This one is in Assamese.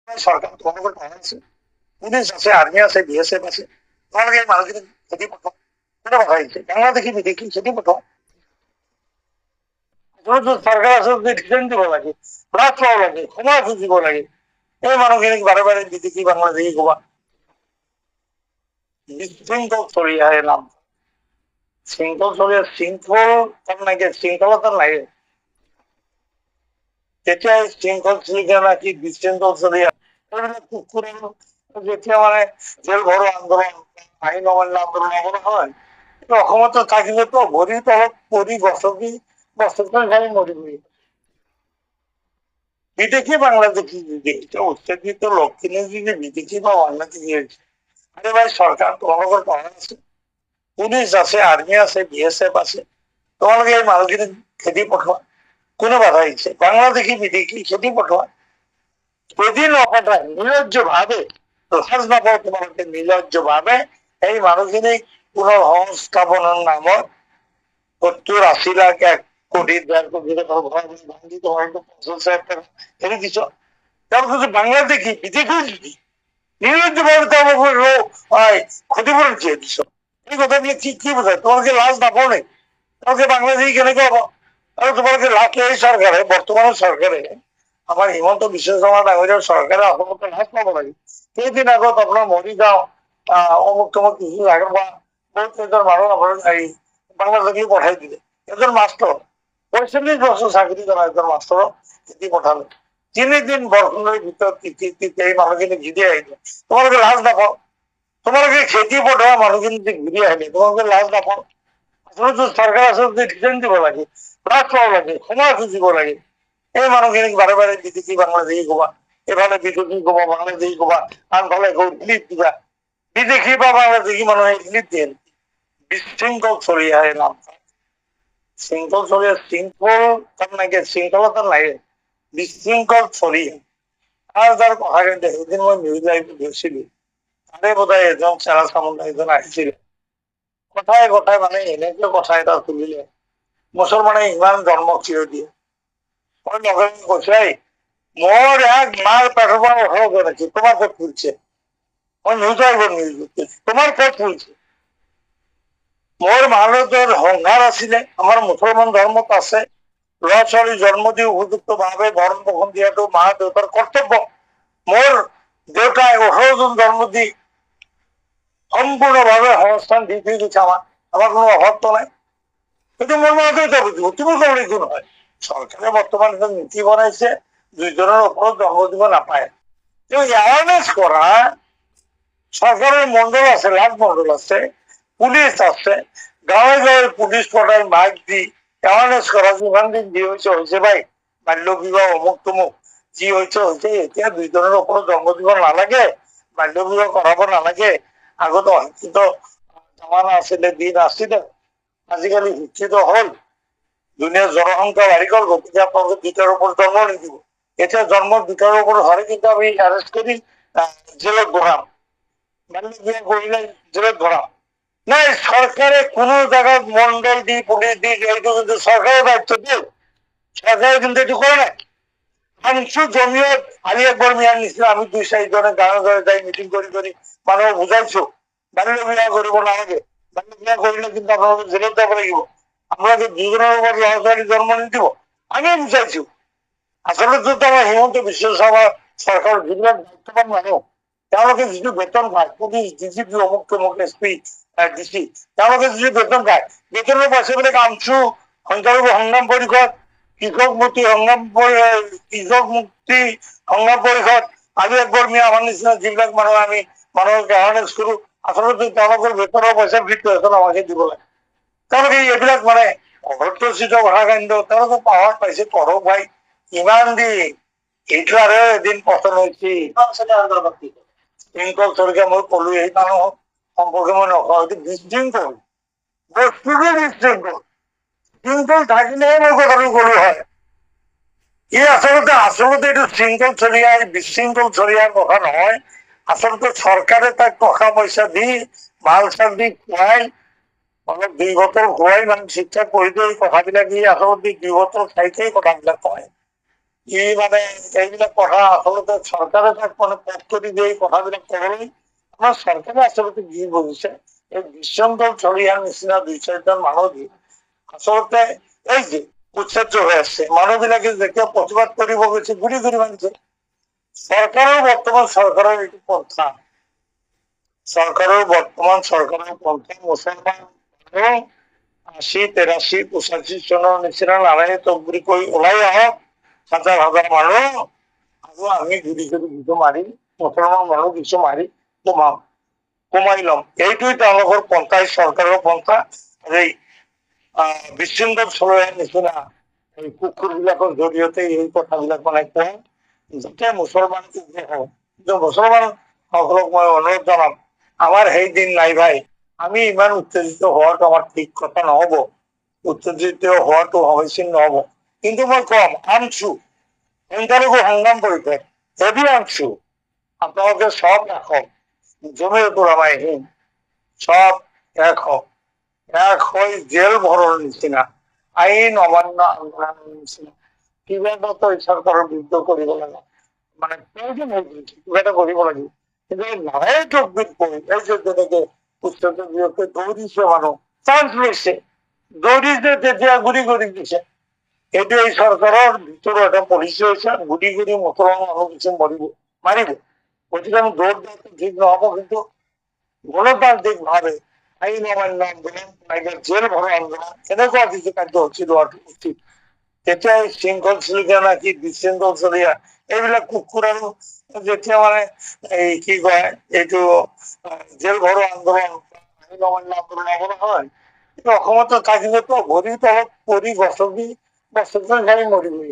সরকার তোমাদের টাকা আছে, পুলিশ আছে, আর্মি আছে, বিএসএফ আছে, তোমাকে এই মানুষকে খেতে পাঠাও, কোনো কথা হয়েছে বাংলাদেশি বিদেশি খেতে পাঠাও। সরকার আসলে ডিসিশন দিব লাগে, প্লাস পাওয়া লাগে, ক্ষমা দিব লাগে, এই মানুষকে বারে বারে বিদেশি বাংলাদেশি গোবা বিশৃঙ্খল ছড়িয়ে এলাম। শৃঙ্খল ছড়িয়ে শৃঙ্খল তার নাকি শৃঙ্খলতার লাগে, যেতিয়া শৃঙ্খল ছড়িয়ে নাকি বিশৃঙ্খল ছড়িয়ে যেতিয়া মানে জেল ভৰো আন্দোলন, আইন অমান্য আন্দোলন এগুলো হয়, অসমতো থাকিলেতো ভৰি তলত পৰি গছকি গছকে খাই মৰিবই। বিদেশি বাংলাদেশি এটা উচ্চারিত লক্ষ্মী যে বিদেশি বা বাংলাদেশি হয়েছে, আরে ভাই সরকার তোমাদের পাওয়া আছে, পুলিশ আছে, আর্মি আছে, বিএসএফ আছে, তোমাকে এই মানুষকে খেতে পাঠায়, কোনো বাধা দিচ্ছে বাংলাদেশি বিদেশি খেতে পাঠায়, যদি নপাঠায় নির্লজ্জ ভাবে, লাজ না পাও তোমাকে নির্লজ্জ ভাবে এই মানুষখিনি পুনঃসংস্থাপনের নামত 70-80 লাখ 1 কোটি 1.5 কোটি টাকা ভাঙিত হয়তো 50,000 টাকা এনে দিছ, তারপর যদি বাংলাদেশি বিদেশি যদি নির্লজ্জ ভাবে তোমাকে ক্ষতিপূরণ চেয়ে দিছ, এই কথা নিয়ে কি কি বোঝায়? তোমাকে লাজ না পাও নেই? তোমাকে বাংলাদেশি কেন করবো? আর তোমাকে লাভ এই সরকারে, বর্তমানে সরকারে আমার হিমন্ত বিশ্ব শর্মা ডাঙরিয়ার সরকারে অসমত লাভ পাবো লাগে। কিছুদিন আগত আপনার মরিগাঁও অমুক তমুক কিছু জায়গা বা বহুত কেইজন মানুহ আপনার এই বাংলাদেশে পঠাই দিলে, একজন মাস্টার 45 বছর চাকরি করা একজন মাস্টার চিঠি পঠালো, 3 দিন বরখুনের ভিতর এই মানুষখিনি ঘিরে আইলে, তোমাকে লাজ না পাও? তোমাকে খেতি পঠাওয়া মানুষখিনি যে ঘিরে আইলে, তোমাকে লাজ না পাও? আসলে তো সরকার আসলে ডিসিশন দিব লাগে, প্লাস পাওয়া লাগে, ক্ষমা খুঁজিব লাগে, এই মানুহখিনিক বাৰে বাৰে বিদেশি বাংলাদেশি কবা, এফালে বিদেশি কবা, বাংলাদেশি কবা, আনফালে ক্লিপ দিবা, বিদেশি বা বাংলাদেশি মানুহে ক্লিপ দিয়ে বিশৃঙ্খল ছড়িয়ে এলাম। শৃঙ্খল ছড়িয়ে শৃঙ্খল তার নাকি শৃঙ্খলতার লাগে, বিশৃঙ্খল ছড়িয়ে। আর তার কথা কিন্তু সেদিন মই নিউজ লাইভ দেখছিলো, তাৰে বোধহয় এজন চেৰা চামুণ্ডা এজন আহিছিল, কথাই কথাই মানে এনেকে কথা এটা তুলিলে, মুছলমানে ইমান জন্ম চিৰ দিয়ে, মই নগৰ কৈছে মোর এক মার পেটের পর হয়ে করেছে, তোমার পেট ফুলছে, মই নিউজ আসবো নিউজ তোমার পেট ফুলছে, মোর ভারতের সংসার আছিলে, আমার মুসলমান ধর্মত আছে, ল'ৰা ছোৱালী জন্ম দি উপযুক্ত ভাবে ভৰণ পোষণ দিয়াটো মা দেউতাৰ কৰ্তব্য, মোৰ দেউতাই 18 জন জন্ম দি সম্পূৰ্ণভাৱে সংস্থান দি থৈ গৈছে, আমাৰ কোনো অভাৱ নাই, কিন্তু মোৰ মা দেউতা বুঝিব, তুমি কবলে একো নহয়। সরকারে বর্তমান একটা নীতি বানাইছে 2 জনের উপর জন্ম দিব নাপায়, অ্যাওয়ারনেস করা, সরকারের মন্ডল আছে, লাভ মন্ডল আছে, পুলিশ আছে, গাঁৱে গাঁৱে পুলিশ পঠায় মাইক দি অ্যাওয়ারনেস করা, যিমান দিন যি হয়েছে হয়েছে ভাই, বাল্য বিবাহ অমুক তমুক যি হয়েছে হয়েছে, এতিয়া 2 জনের উপর জন্ম দিব নালাগে, বাল্য বিবাহ কৰাব নালাগে, আগতে অশিক্ষিত জামানা আছিলে, দিন আছিলে, আজিকালি শিক্ষিত হল, দুনিয়ার জনসংখ্যা বাড়ি গল, গতিকে আপনাকে 2টার উপর জন্ম নিদিব, এটা জন্ম 2টার উপর হরে কিন্তু আমি অ্যারেস্ট করি, জেলত ভরাম, বাল্য বিবাহ করিলে জেলত ভরাম। না, সরকারে কোন জায়গায় মন্ডল দি পুলিশ দি এইটু কিন্তু সরকারের দায়িত্ব দিয়ে, সরকারে কিন্তু এটু করে না। আনসু জমিয়ত আলী আকবর মিয়ার নিছিল, আমি 2-4 জনে গাঁৱে গাঁৱে যাই মিটিং করি করি মানুষ বুঝাইছো বাল্য বিবাহ করিব নালাগে, বাল্য বিবাহ করিলে কিন্তু আপনাদের জেলত যাব লাগিব, আপনাকে 2 জনের উপর ল'ৰা ছোৱালী জন্ম নিদিব, আমি বুঝাইছো। আসলে তো আমার হিমন্ত বিশ্ব শর্মা সরকার যিবিলাক দায়িত্ববান মানুহ, তেওঁলোকে যিটো বেতন পায়, পুলিশ ডিজিপি অমুক তমুক এসপি ডিসি, তেওঁলোকে যিটো বেতন পায়, বেতনের পইচাবিলাক আনছো সংখ্যালঘু সংগ্রাম পরিষদ, কৃষক মুক্তি সংগ্রাম কৃষক মুক্তি সংগ্রাম পরিষদ, আলী আকবর মিয়া আমার নিচিনা যিবিলাক মানুহ আমি মানুহক এৱাৰনেছ কৰো, আচলতে তেওঁলোকৰ বেতনৰ পইচা ভিত্তি এখন আমাকে দিব লাগে। তেওঁলোকে এইবিলাক মানে অভদ্ৰচিত কথা কাণ্ড তেওঁলোকে পাৱাৰ পাইছে, কৰক ভাই, ইমান দিন এইটো আৰু এদিন পতন হৈছে, শৃংখল চৰিকা মই কলো, এই মানুহ সম্পৰ্কে মই নকওঁ, এইটো বিশৃংখল, বস্তুটো বিশৃংখল, শৃংখল থাকিলেহে মই কথাটো কলো হয়। এই আচলতে এইটো শৃংখল চৰিয়াৰ বিশৃংখল চৰিয়াৰ কথা নহয়, আচলতে চৰকাৰে তাক টকা পইচা দি মাল চাল দি খুৱাই, অলপ 2 বছৰ খুৱাই মানে শিক্ষা কৰি দিয়ে, কথাবিলাক ই আচলতে 2 বছৰ ঠাইতেই কথাবিলাক কয়, এই মানে এইবিলাক কথা আচলতে চৰকাৰে তাক মানে পথ কৰি দিয়ে এই কথাবিলাক ক'বলৈ আমাৰ চৰকাৰে আচলতে কি কৰিছে এই বিশৃংখল চলি অহাৰ নিচিনা দুই চাৰিজন মানুহ আচলতে এই যে উচ্ছেদ হৈ আছে মানুহবিলাকে যেতিয়া প্ৰতিবাদ কৰিব গৈছে গুলি কৰি মাৰিছে চৰকাৰৰ বৰ্তমান চৰকাৰৰ এইটো পন্থা চৰকাৰৰ পন্থা মুছলমান ৮০, ৮৩, ৮৫ চনৰ নিচিনা নালাগে তকবুৰি কৰি ওলাই আহক হাজাৰ হাজাৰ মানুহ আৰু আমি গুলি কৰি কিছু মাৰি মুছলমান মানুহ কিছু মাৰি কমাই ল'ম এইটোৱে তেওঁলোকৰ পন্থা চৰকাৰৰ পন্থা এই বিশৃংখল চলোৱাৰ নিচিনা এই কুকুৰবিলাকৰ জৰিয়তে এই কথাবিলাক মানে কয় যাতে মুছলমান কিন্তু মুছলমান সকলক মই অনুৰোধ জনাম আমার সেই দিন নাই ভাই আমি ইমান উত্তেজিত হওয়াটা আমার ঠিক কথা নহব উত্তেজিত হওয়াটো সমীচীন নহব কিন্তু মই কম আনছো সংখ্যালঘু সংগ্রাম কৰিছে যদি আনছো আপোনালোকে সব ৰাখক জমিয়তুল উলামায়ে সব এক হওক এক হৈ জেল ভৰৰ নিচিনা আইন অমান্য আন্দোলনৰ নিচিনা কিবা এটা চৰকাৰৰ বিৰুদ্ধে কৰিব লাগে মানে প্ৰয়োজন হৈ গৈছে কিবা এটা কৰিব লাগিব কিন্তু নাহে তকবিৰ কৰি এই যে যেনেকে উচ্চতৰ বিৰুদ্ধে দৌৰিছে মানুহ চান্স লৈছে দৌৰিছে তেতিয়া গুলি কৰি দিছে এইটো এই চৰকাৰৰ ভিতৰৰ এটা পলিচি হৈছে গুলি কৰি মুছলমান মানুহ কিছু মাৰিব গতিকে আমি দৌৰ দিয়াটো ঠিক নহব কিন্তু গণতান্ত্ৰিক ভাবে আইন অমান্য আন্দোলন জেল ভৰা আন্দোলন এনেকুৱা কিছু কাৰ্যসূচী লোৱাটো উচিত তেতিয়া শৃংখল চলিকা নাকি বিশৃংখল চলিয়া এইবিলাক কুকুৰ আৰু যেতিয়া মানে এই কি কয় এইটো জেল ভৰো আন্দোলন আইন অমান্য আন্দোলন হ'ব নহয় কিন্তু অসমতো থাকিলেতো ভৰি তলত পৰি গছকি খাই মৰিবই